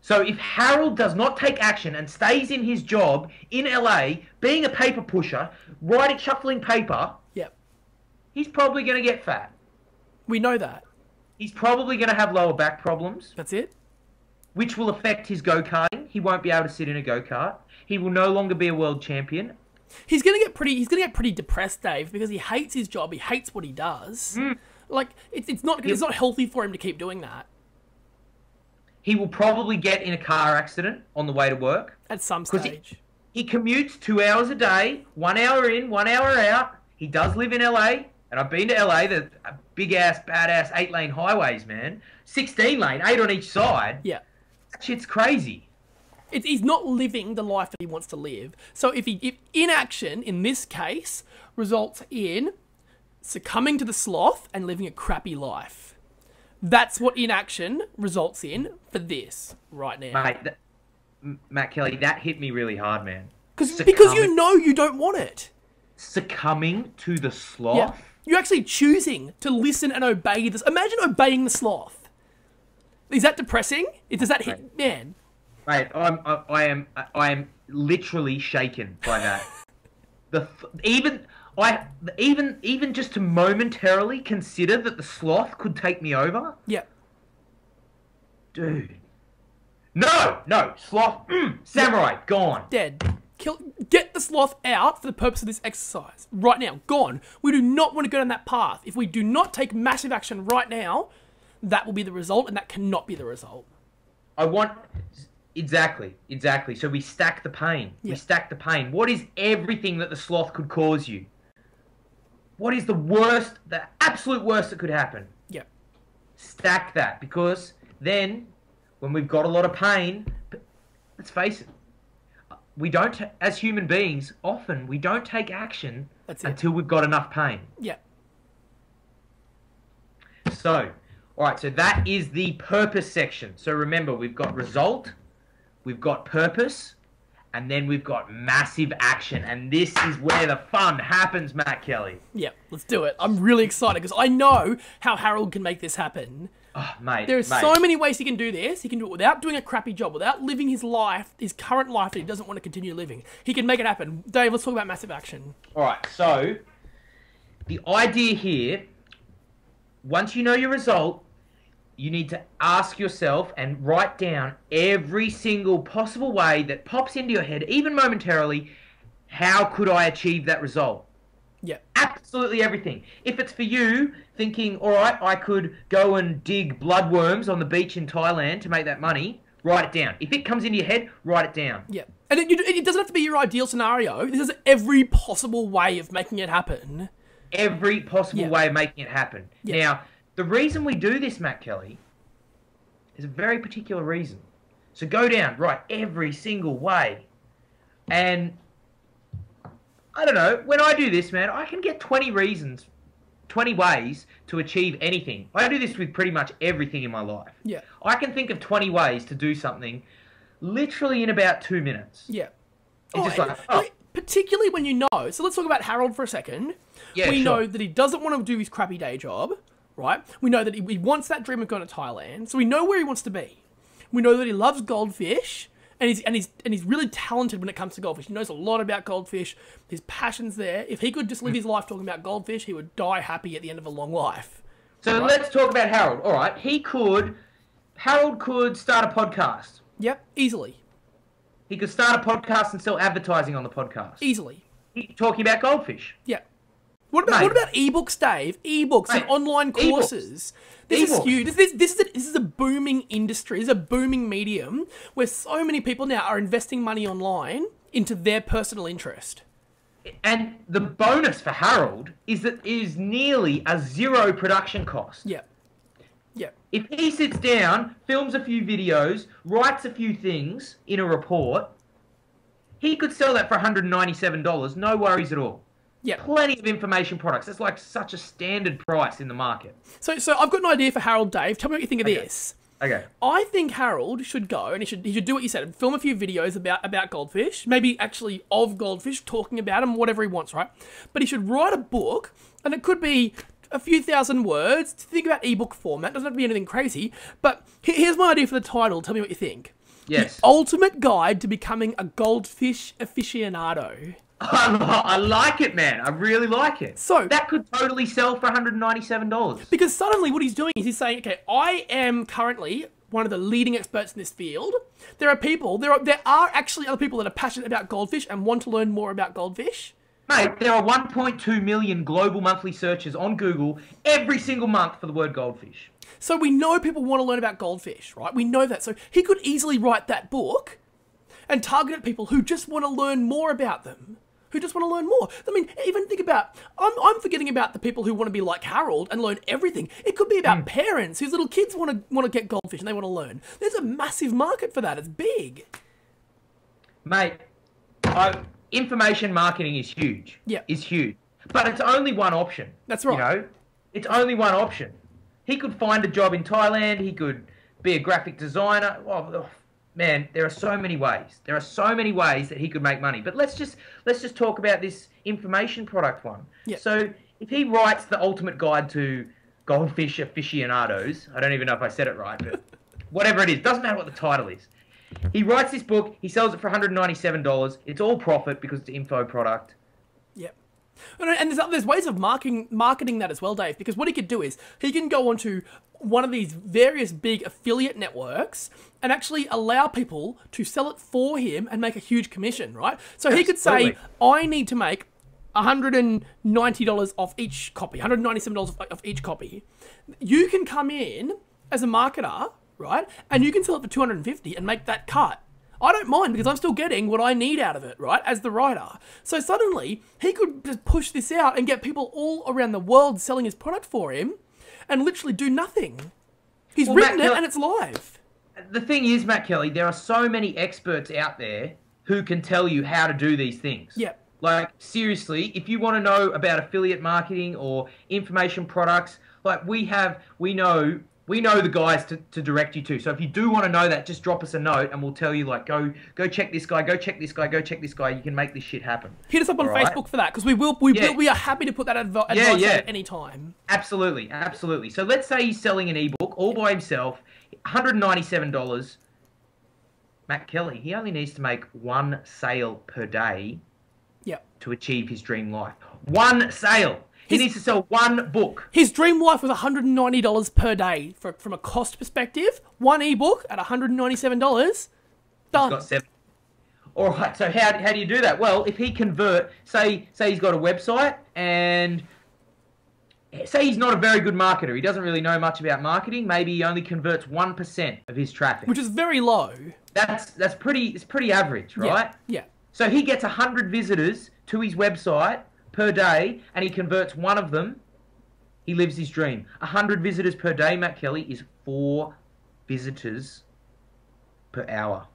So if Harold does not take action and stays in his job in LA, being a paper pusher, shuffling paper, Yep. he's probably going to get fat. We know that. He's probably going to have lower back problems, That's it. which will affect his go-karting. He won't be able to sit in a go-kart. He will no longer be a world champion. He's gonna get pretty depressed, Dave, because he hates his job. He hates what he does. Like it's not healthy for him to keep doing that. He will probably get in a car accident on the way to work. At some stage. He commutes 2 hours a day, 1 hour in, 1 hour out. He does live in LA, and I've been to LA, the big-ass, badass 8-lane highways, man. 16-lane, 8 on each side. Yeah. That shit's crazy. He's not living the life that he wants to live. So if inaction, in this case, results in succumbing to the sloth and living a crappy life. That's what inaction results in for this right now. Mate, Matt Kelly, that hit me really hard, man. Because you know you don't want it. Succumbing to the sloth? Yeah. You're actually choosing to listen and obey this. Imagine obeying the sloth. Is that depressing? Does that hit? Man. Mate, I am literally shaken by that. I even just to momentarily consider that the sloth could take me over, Yeah. dude. No, sloth, samurai, gone. Dead. Get the sloth out for the purpose of this exercise. Right now. Gone. We do not want to go down that path. If we do not take massive action right now, that will be the result, and that cannot be the result. Exactly. So we stack the pain. Yeah. We stack the pain. What is everything that the sloth could cause you? What is the worst, the absolute worst that could happen? Yeah. Stack that, because then when we've got a lot of pain, let's face it, we don't, as human beings, often we don't take action until we've got enough pain. Yeah. So, all right, so that is the purpose section. So remember, we've got result, we've got purpose, and then we've got massive action. And this is where the fun happens, Matt Kelly. Yeah, let's do it. I'm really excited because I know how Harold can make this happen. Oh, mate. There are so many ways he can do this. He can do it without doing a crappy job, without living his life, his current life that he doesn't want to continue living. He can make it happen. Dave, let's talk about massive action. All right, so the idea here, once you know your result, you need to ask yourself and write down every single possible way that pops into your head, even momentarily, how could I achieve that result? Yeah. Absolutely everything. If it's for you, thinking, all right, I could go and dig bloodworms on the beach in Thailand to make that money, write it down. If it comes into your head, write it down. Yeah. And it doesn't have to be your ideal scenario. This is every possible way of making it happen. Every possible way of making it happen. Yeah. Now, the reason we do this, Matt Kelly, is a very particular reason. So go down, write every single way. And I don't know, when I do this, man, I can get 20 reasons, 20 ways to achieve anything. I do this with pretty much everything in my life. Yeah. I can think of 20 ways to do something literally in about 2 minutes. Yeah. It's just like, particularly when you know. So let's talk about Harold for a second. Yeah, we sure. know that he doesn't want to do his crappy day job, right? We know that he wants that dream of going to Thailand, so we know where he wants to be. We know that he loves goldfish, and he's really talented when it comes to goldfish. He knows a lot about goldfish. His passion's there. If he could just live his life talking about goldfish, he would die happy at the end of a long life. So right? Let's talk about Harold. All right, Harold could start a podcast. Yep, easily. He could start a podcast and sell advertising on the podcast. Easily. Talking about goldfish. Yeah. What about ebooks, Dave? Ebooks and online courses. This is huge. This is a booming industry. This is a booming medium where so many people now are investing money online into their personal interest. And the bonus for Harold is that it is nearly a zero production cost. Yeah. Yeah. If he sits down, films a few videos, writes a few things in a report, he could sell that for $197, no worries at all. Yeah. Plenty of information products. It's like such a standard price in the market. So I've got an idea for Harold, Dave. Tell me what you think of this. Okay. I think Harold should go and he should do what you said and film a few videos about goldfish, maybe actually of goldfish, talking about them, whatever he wants, right? But he should write a book, and it could be a few thousand words. Think about ebook format. Doesn't have to be anything crazy. But here's my idea for the title. Tell me what you think. Yes. The Ultimate Guide to Becoming a Goldfish Aficionado. I like it, man. I really like it. So that could totally sell for $197. Because suddenly what he's doing is he's saying, okay, I am currently one of the leading experts in this field. There are actually other people that are passionate about goldfish and want to learn more about goldfish. Mate, there are 1.2 million global monthly searches on Google every single month for the word goldfish. So we know people want to learn about goldfish, right? We know that. So he could easily write that book and target at people who just want to learn more about them. Who just want to learn more. I mean, even think about, I'm forgetting about the people who want to be like Harold and learn everything. It could be about parents whose little kids want to get goldfish and they want to learn. There's a massive market for that. It's big. Mate, information marketing is huge. Yeah. Is huge. But it's only one option. That's right. You know, it's only one option. He could find a job in Thailand. He could be a graphic designer. Oh, man, there are so many ways. There are so many ways that he could make money. But let's just talk about this information product one. Yeah. So if he writes the ultimate guide to goldfish aficionados, I don't even know if I said it right, but whatever it is, doesn't matter what the title is. He writes this book. He sells it for $197. It's all profit because it's an info product. Yep. And there's ways of marketing that as well, Dave, because what he could do is he can go onto one of these various big affiliate networks and actually allow people to sell it for him and make a huge commission, right? So he could say, I need to make $190 off each copy, $197 off each copy. You can come in as a marketer, right? And you can sell it for $250 and make that cut. I don't mind because I'm still getting what I need out of it, right? As the writer. So suddenly he could just push this out and get people all around the world selling his product for him and literally do nothing. He's written it and it's live. The thing is, Matt Kelly, there are so many experts out there who can tell you how to do these things. Yeah. Like, seriously, if you want to know about affiliate marketing or information products, like we know the guys to direct you to. So if you do want to know that, just drop us a note and we'll tell you, like, go check this guy, go check this guy, go check this guy. You can make this shit happen. Hit us up on Facebook for that, because we are happy to put that advice out at any time. Absolutely, absolutely. So let's say he's selling an ebook all by himself, $197. Matt Kelly, he only needs to make one sale per day to achieve his dream life. One sale. He needs to sell one book. His dream life was $190 per day from a cost perspective. One ebook at $197. Done. He's got 7. All right, so how do you do that? Well, if he convert, say he's got a website and say he's not a very good marketer. He doesn't really know much about marketing. Maybe he only converts 1% of his traffic. Which is very low. It's pretty average, right? Yeah. So he gets 100 visitors to his website per day, and he converts one of them. He lives his dream. 100 visitors per day, Matt Kelly, is 4 visitors per hour.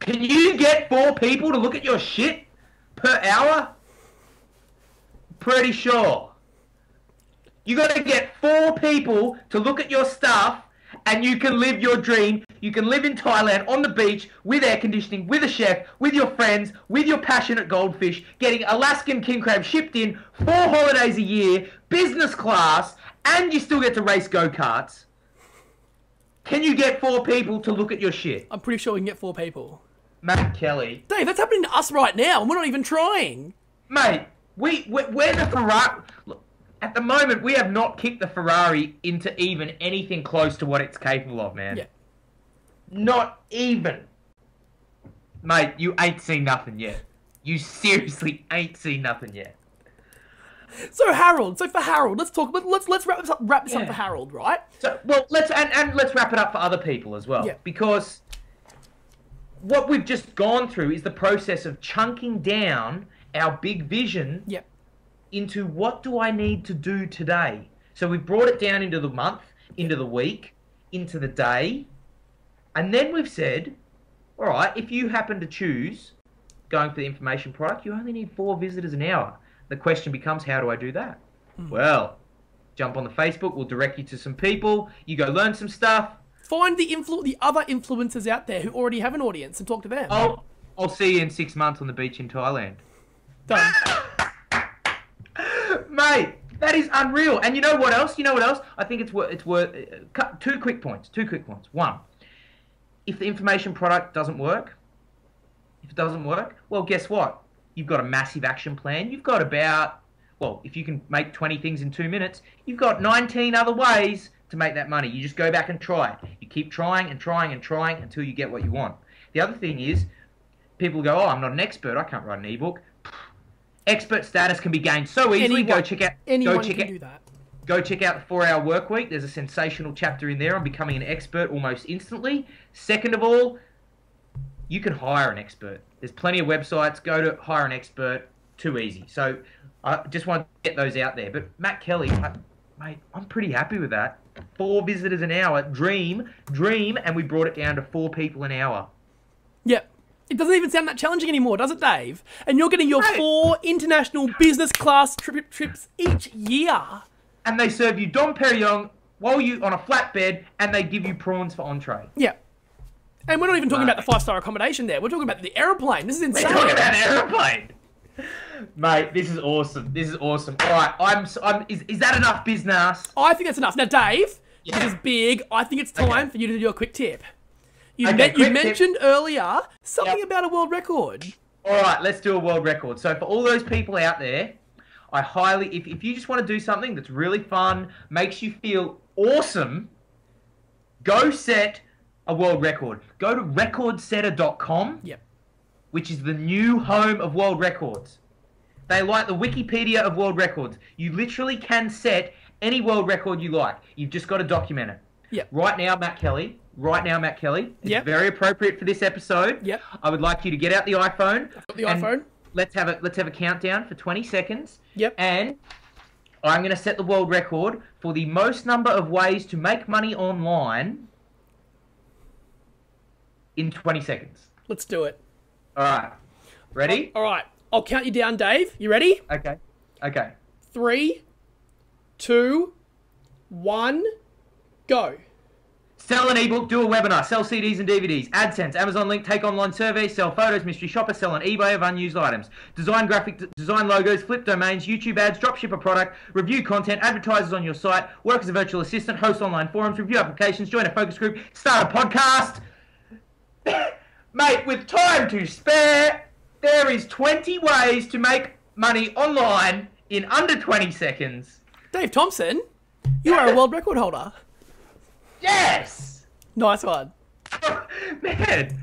Can you get 4 people to look at your shit per hour? Pretty sure. You got to get 4 people to look at your stuff, and you can live your dream. You can live in Thailand on the beach with air conditioning, with a chef, with your friends, with your passionate goldfish, getting Alaskan king crab shipped in 4 holidays a year, business class, and you still get to race go-karts. Can you get 4 people to look at your shit? I'm pretty sure we can get 4 people. Matt Kelly. Dave, that's happening to us right now, and we're not even trying. Mate, we're the Ferrari. Look, at the moment, we have not kicked the Ferrari into even anything close to what it's capable of, man. Yeah. Not even. Mate, you ain't seen nothing yet. You seriously ain't seen nothing yet. So for Harold, let's talk. Let's wrap this up for Harold, right? So let's wrap it up for other people as well, because what we've just gone through is the process of chunking down our big vision into what do I need to do today. So we've brought it down into the month, into the week, into the day, and then we've said, all right, if you happen to choose going for the information product, you only need 4 visitors an hour. The question becomes, how do I do that? Well, jump on the Facebook. We'll direct you to some people. You go learn some stuff. Find the other influencers out there who already have an audience and talk to them. I'll see you in 6 months on the beach in Thailand. Done. Mate, that is unreal. And you know what else? I think it's worth 2 quick points. 2 quick points. 1, if the information product doesn't work, well, guess what? You've got a massive action plan. You've got if you can make 20 things in 2 minutes, you've got 19 other ways to make that money. You just go back and try. You keep trying and trying and trying until you get what you want. The other thing is, people go, I'm not an expert. I can't write an ebook. Expert status can be gained so easily. Anyone can do that. Go check out the 4-Hour Workweek. There's a sensational chapter in there on becoming an expert almost instantly. Second of all, you can hire an expert. There's plenty of websites. Go to hire an expert. Too easy. So I just want to get those out there. But Matt Kelly, mate, I'm pretty happy with that. 4 visitors an hour. Dream. And we brought it down to 4 people an hour. Yep. It doesn't even sound that challenging anymore, does it, Dave? And you're getting your 4 international business class trips each year. And they serve you Dom Perignon while you on a flatbed, and they give you prawns for entree. Yeah. And we're not even talking about the 5-star accommodation there. We're talking about the aeroplane. This is insane. We're talking about an aeroplane. Mate, this is awesome. All right, is that enough business? I think that's enough. Now, Dave, this is big. I think it's time for you to do a quick tip. You mentioned earlier something about a world record. All right, let's do a world record. So for all those people out there, I highly, if you just want to do something that's really fun, makes you feel awesome, go set a world record. Go to recordsetter.com, Yep. which is the new home of world records. They like the Wikipedia of world records. You literally can set any world record you like. You've just got to document it. Yep. Right now, Matt Kelly. It's Yep. very appropriate for this episode. Yep. I would like you to get out the iPhone. I've got the iPhone. Let's have a countdown for 20 seconds. Yep. And I'm going to set the world record for the most number of ways to make money online in 20 seconds. Let's do it. All right. Ready? All right. I'll count you down, Dave. You ready? Okay. Okay. 3, 2, 1, go. Sell an ebook, do a webinar, sell CDs and DVDs, AdSense, Amazon link, take online surveys, sell photos, mystery shopper, sell on eBay of unused items, design design logos, flip domains, YouTube ads, dropship a product, review content, advertisers on your site, work as a virtual assistant, host online forums, review applications, join a focus group, start a podcast. Mate, with time to spare, there is 20 ways to make money online in under 20 seconds. Dave Thompson, you are a world record holder. Yes! Nice one. Man,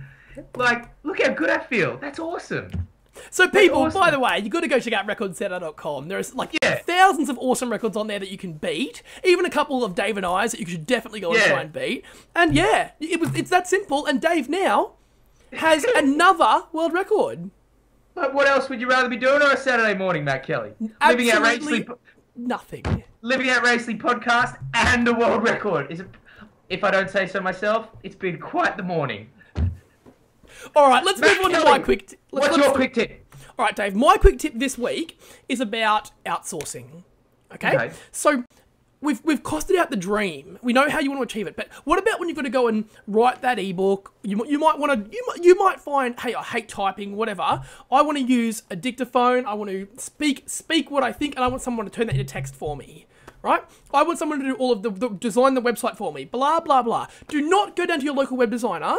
like, look how good I feel. That's awesome. So people, awesome. by the way, you got to go check out recordsetter.com. There's like Yeah. thousands of awesome records on there that you can beat. Even a couple of Dave and I's that you should definitely go and Yeah. try and beat. And yeah, it's that simple. And Dave now has another world record. But what else would you rather be doing on a Saturday morning, Matt Kelly? Absolutely nothing. Living Outrageously podcast and a world record. Is it? If I don't say so myself, it's been quite the morning. All right, let's Matt move on Kelly, to my quick. What's your quick tip? All right, Dave. My quick tip this week is about outsourcing. Okay. So we've costed out the dream. We know how you want to achieve it, but what about when you've got to go and write that ebook? You might want to. You might find, hey, I hate typing. Whatever. I want to use a dictaphone. I want to speak what I think, and I want someone to turn that into text for me. Right? I want someone to do all of the design the website for me. Blah blah blah. Do not go down to your local web designer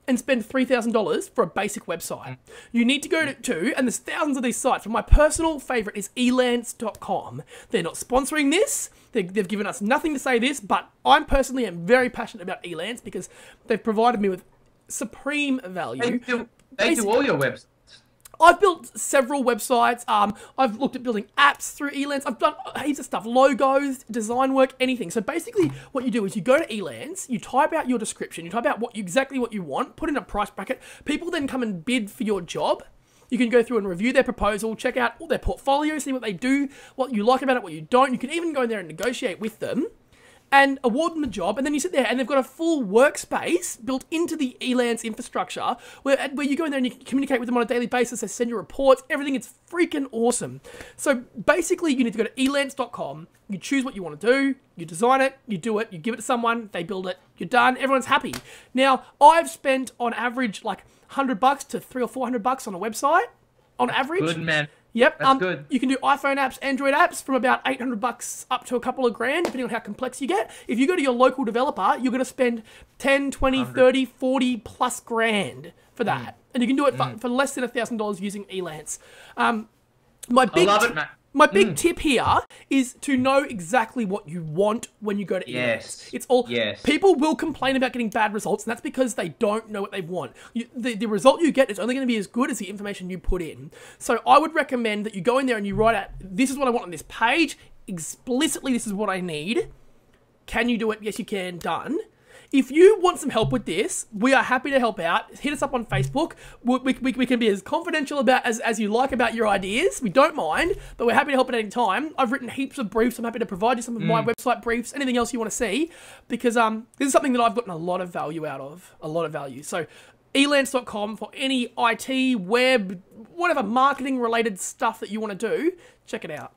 and spend $3,000 for a basic website. You need to go to, and there's thousands of these sites, but my personal favorite is elance.com. They're not sponsoring this. They've given us nothing to say this, but I personally am very passionate about Elance because they've provided me with supreme value. They do all your websites. I've built several websites. I've looked at building apps through Elance. I've done heaps of stuff, logos, design work, anything. So basically what you do is you go to Elance, you type out your description, you type out exactly what you want, put in a price bracket. People then come and bid for your job. You can go through and review their proposal, check out all their portfolio, see what they do, what you like about it, what you don't. You can even go in there and negotiate with them and award them a job, and then you sit there and they've got a full workspace built into the Elance infrastructure where you go in there and you can communicate with them on a daily basis. They send you reports, everything. It's freaking awesome. So basically you need to go to elance.com, you choose what you want to do, you design it, you do it, you give it to someone, they build it, you're done, everyone's happy. Now, I've spent on average like $100 to $300 or $400 on a website, on average. Good, man. Yep. That's good. You can do iPhone apps, Android apps from about $800 up to a couple of grand, depending on how complex you get. If you go to your local developer, you're going to spend 10, 20, 100. 30, 40 plus grand for that. And you can do it for less than $1,000 using Elance. I love it, Matt. My big tip here is to know exactly what you want when you go to Elance. Yes. It's all. Yes. People will complain about getting bad results, and that's because they don't know what they want. The result you get is only going to be as good as the information you put in. So I would recommend that you go in there and you write out, this is what I want on this page. Explicitly, this is what I need. Can you do it? Yes, you can. Done. If you want some help with this, we are happy to help out. Hit us up on Facebook. We can be as confidential about as you like about your ideas. We don't mind, but we're happy to help at any time. I've written heaps of briefs. I'm happy to provide you some of my website briefs, anything else you want to see, because this is something that I've gotten a lot of value out of, a lot of value. So elance.com for any IT, web, whatever marketing related stuff that you want to do, check it out.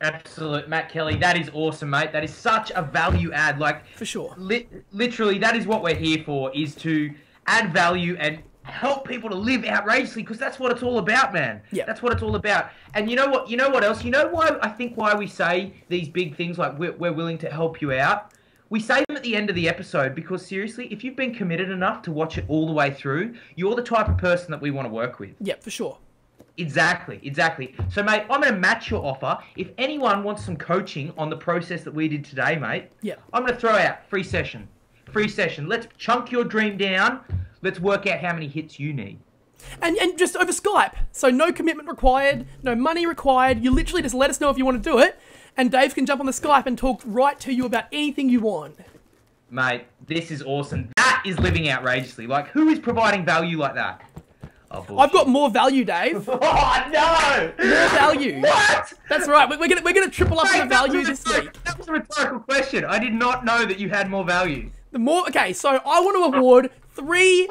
Absolute, Matt Kelly. That is awesome, mate. That is such a value add. Like, For sure. Literally, that is what we're here for, is to add value and help people to live outrageously, because that's what it's all about, man. Yeah. That's what it's all about. And you know what else? You know why we say these big things like we're willing to help you out? We say them at the end of the episode because, seriously, if you've been committed enough to watch it all the way through, you're the type of person that we want to work with. Yeah, for sure. Exactly. So, mate, I'm going to match your offer. If anyone wants some coaching on the process that we did today, mate, I'm going to throw out free session. Let's chunk your dream down. Let's work out how many hits you need. And just over Skype. So no commitment required, no money required. You literally just let us know if you want to do it, and Dave can jump on the Skype and talk right to you about anything you want. Mate, this is awesome. That is living outrageously. Like, who is providing value like that? Oh, I've got more value, Dave. Oh, no! More value. What? That's right. We're gonna triple up on the value this week. That was a rhetorical question. I did not know that you had more value. Okay, so I want to award three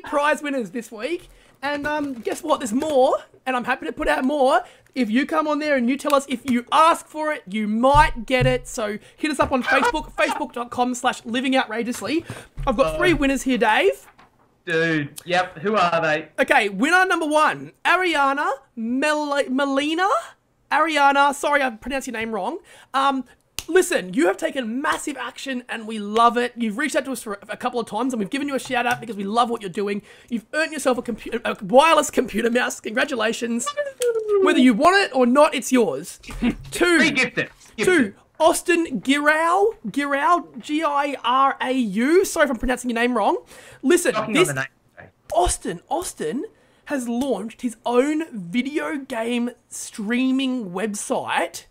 prize winners this week, and guess what? There's more, and I'm happy to put out more. If you come on there and you tell us if you ask for it, you might get it. So hit us up on Facebook, facebook.com/livingoutrageously. I've got 3 winners here, Dave. Dude, yep. Who are they? Okay, winner number 1, Ariana Melina. Ariana, sorry I pronounced your name wrong. Listen, you have taken massive action and we love it. You've reached out to us for a couple of times and we've given you a shout out because we love what you're doing. You've earned yourself a wireless computer mouse. Congratulations. Whether you want it or not, it's yours. 2, Austin Girau, Girau, sorry if I'm pronouncing your name wrong. Listen, Austin has launched his own video game streaming website.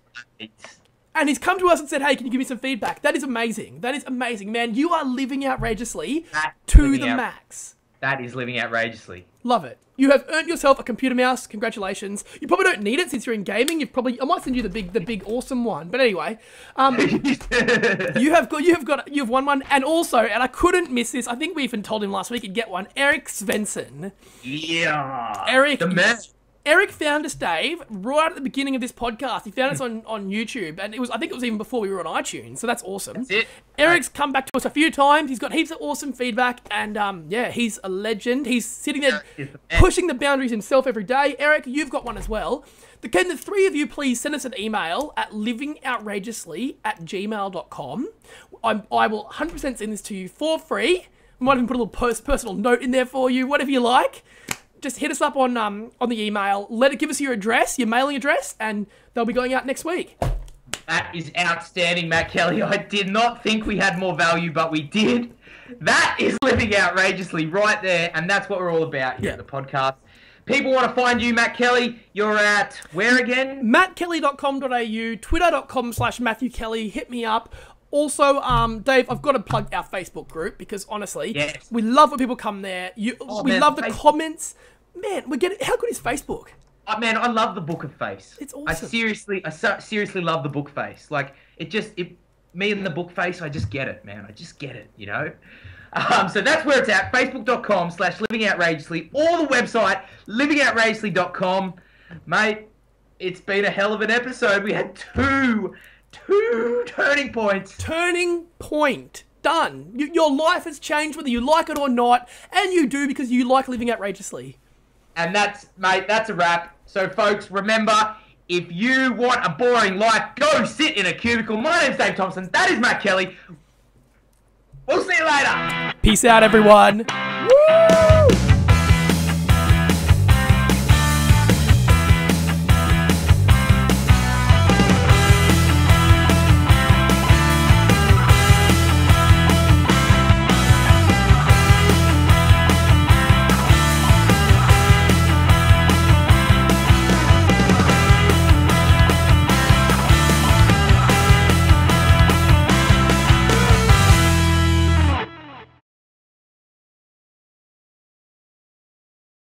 And he's come to us and said, hey, can you give me some feedback? That is amazing. That is amazing, man. You are living outrageously to the max. That is living outrageously. Love it. You have earned yourself a computer mouse. Congratulations. You probably don't need it since you're in gaming. I might send you the big awesome one. But anyway, you have won one, and also, and I couldn't miss this. I think we even told him last week he'd get one. Eric Svensson. Yeah. Eric, the man. Eric found us, Dave, right at the beginning of this podcast. He found us on YouTube, and I think it was even before we were on iTunes, so that's awesome. That's it. Eric's come back to us a few times. He's got heaps of awesome feedback, and yeah, he's a legend. He's sitting there pushing the boundaries himself every day. Eric, you've got one as well. Can the 3 of you please send us an email at livingoutrageously@gmail.com. I will 100% send this to you for free. I might even put a little personal note in there for you, whatever you like. Just hit us up on the email. Give us your address, your mailing address, and they'll be going out next week. That is outstanding, Matt Kelly. I did not think we had more value, but we did. That is living outrageously right there, and that's what we're all about here at the podcast. People want to find you, Matt Kelly. You're at where again? mattkelly.com.au, twitter.com/Matthew Kelly. Hit me up. Also, Dave, I've got to plug our Facebook group because honestly, we love when people come there. We love the comments. Man, how good is Facebook? Man, I love the Book of Face. It's awesome. I seriously love the Book Face. Like, me and the Book Face, I just get it, man. I just get it, you know? So that's where it's at, facebook.com/livingoutrageously, or the website, livingoutrageously.com. Mate, it's been a hell of an episode. We had two turning points. Turning point. Done. Your life has changed whether you like it or not, and you do because you like living outrageously. And that's a wrap. So, folks, remember, if you want a boring life, go sit in a cubicle. My name's Dave Thompson. That is Matt Kelly. We'll see you later. Peace out, everyone. Woo!